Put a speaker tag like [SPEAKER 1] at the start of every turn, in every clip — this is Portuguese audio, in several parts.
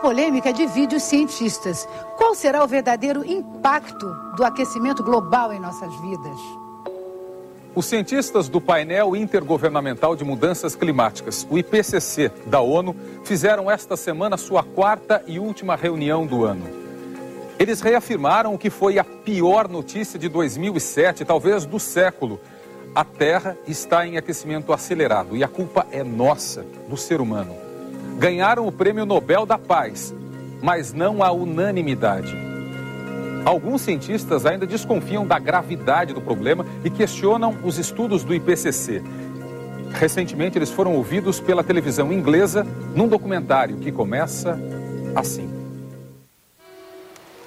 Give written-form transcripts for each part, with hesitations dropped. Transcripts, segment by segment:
[SPEAKER 1] polêmica divide os cientistas. Qual será o verdadeiro impacto do aquecimento global em nossas vidas?
[SPEAKER 2] Os cientistas do Painel Intergovernamental de Mudanças Climáticas, o IPCC, da ONU, fizeram esta semana sua quarta e última reunião do ano. Eles reafirmaram o que foi a pior notícia de 2007, talvez do século. A Terra está em aquecimento acelerado e a culpa é nossa, do ser humano. Ganharam o Prêmio Nobel da Paz, mas não há unanimidade. Alguns cientistas ainda desconfiam da gravidade do problema e questionam os estudos do IPCC. Recentemente, eles foram ouvidos pela televisão inglesa num documentário que começa assim.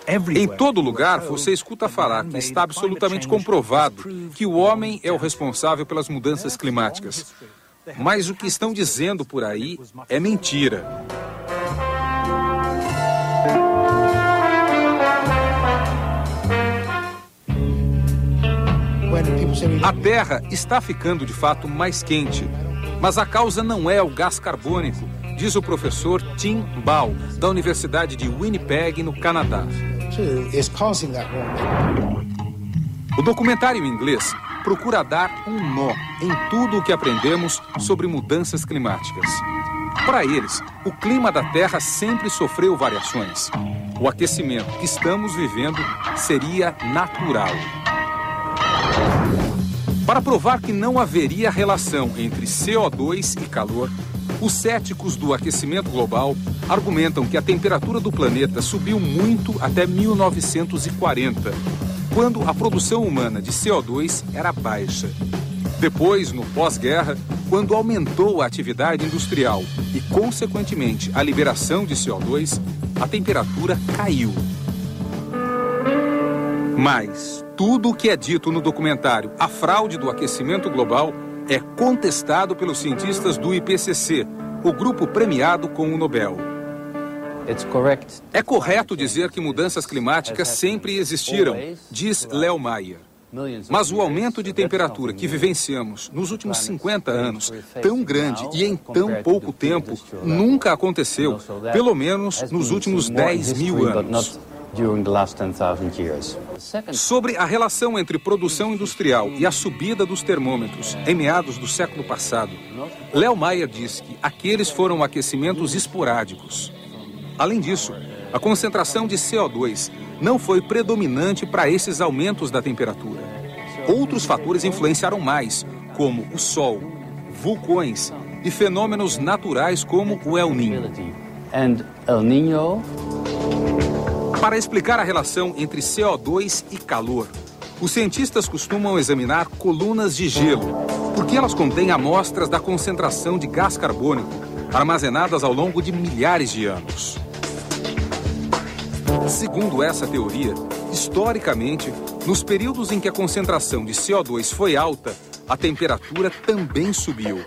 [SPEAKER 3] Em todo lugar, você escuta falar que está absolutamente comprovado que o homem é o responsável pelas mudanças climáticas. Mas o que estão dizendo por aí é mentira. A Terra está ficando de fato mais quente, mas a causa não é o gás carbônico, diz o professor Tim Ball, da Universidade de Winnipeg, no Canadá. O documentário em inglês procura dar um nó em tudo o que aprendemos sobre mudanças climáticas. Para eles, o clima da Terra sempre sofreu variações. O aquecimento que estamos vivendo seria natural. Para provar que não haveria relação entre CO2 e calor, os céticos do aquecimento global argumentam que a temperatura do planeta subiu muito até 1940, quando a produção humana de CO2 era baixa. Depois, no pós-guerra, quando aumentou a atividade industrial e, consequentemente, a liberação de CO2, a temperatura caiu. Mas tudo o que é dito no documentário A Fraude do Aquecimento Global é contestado pelos cientistas do IPCC, o grupo premiado com o Nobel. É correto dizer que mudanças climáticas sempre existiram, diz Leo Mayer. Mas o aumento de temperatura que vivenciamos nos últimos 50 anos, tão grande e em tão pouco tempo, nunca aconteceu, pelo menos nos últimos 10.000 anos. Sobre a relação entre produção industrial e a subida dos termômetros em meados do século passado, Leo Mayer diz que aqueles foram aquecimentos esporádicos. Além disso, a concentração de CO2 não foi predominante para esses aumentos da temperatura. Outros fatores influenciaram mais, como o Sol, vulcões e fenômenos naturais como o El Niño. Para explicar a relação entre CO2 e calor, os cientistas costumam examinar colunas de gelo, porque elas contêm amostras da concentração de gás carbônico armazenadas ao longo de milhares de anos. Segundo essa teoria, historicamente, nos períodos em que a concentração de CO2 foi alta, a temperatura também subiu.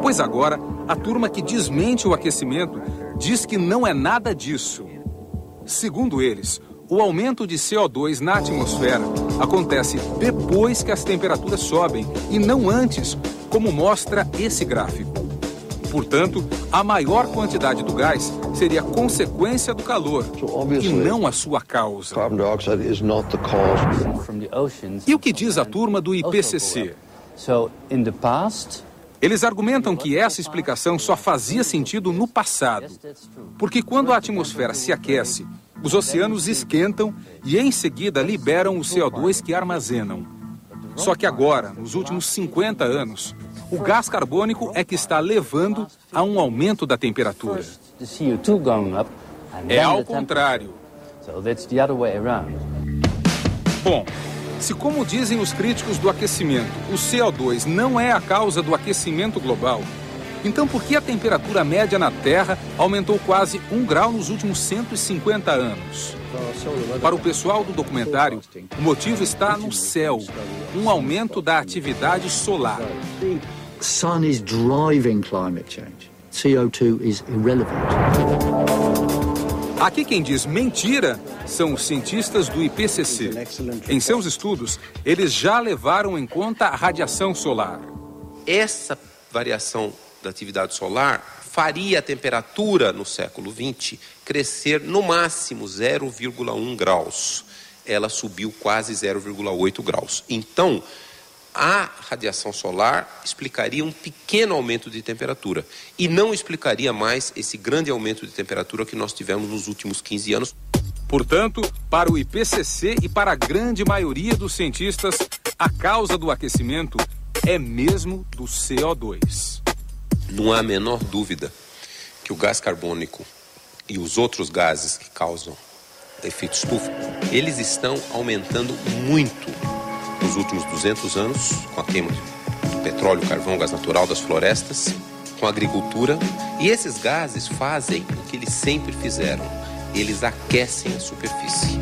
[SPEAKER 3] Pois agora, a turma que desmente o aquecimento diz que não é nada disso. Segundo eles, o aumento de CO2 na atmosfera acontece depois que as temperaturas sobem e não antes, como mostra esse gráfico. Portanto, a maior quantidade do gás seria consequência do calor e não a sua causa. E o que diz a turma do IPCC? Eles argumentam que essa explicação só fazia sentido no passado, porque quando a atmosfera se aquece, os oceanos esquentam e em seguida liberam o CO2 que armazenam. Só que agora, nos últimos 50 anos, o gás carbônico é que está levando a um aumento da temperatura. É ao contrário. Bom, se como dizem os críticos do aquecimento, o CO2 não é a causa do aquecimento global, então por que a temperatura média na Terra aumentou quase 1 grau nos últimos 150 anos? Para o pessoal do documentário, o motivo está no céu, um aumento da atividade solar.
[SPEAKER 4] Sun is driving climate change. CO2 is irrelevant.
[SPEAKER 3] Aqui quem diz mentira são os cientistas do IPCC. Em seus estudos, eles já levaram em conta a radiação solar.
[SPEAKER 5] Essa variação da atividade solar faria a temperatura no século XX crescer no máximo 0,1 graus. Ela subiu quase 0,8 graus. Então, a radiação solar explicaria um pequeno aumento de temperatura e não explicaria mais esse grande aumento de temperatura que nós tivemos nos últimos 15 anos.
[SPEAKER 2] Portanto, para o IPCC e para a grande maioria dos cientistas, a causa do aquecimento é mesmo do CO2.
[SPEAKER 5] Não há a menor dúvida que o gás carbônico e os outros gases que causam efeito estufa, eles estão aumentando muito nos últimos 200 anos, com a queima do petróleo, carvão, gás natural das florestas, com a agricultura. E esses gases fazem o que eles sempre fizeram: eles aquecem a superfície.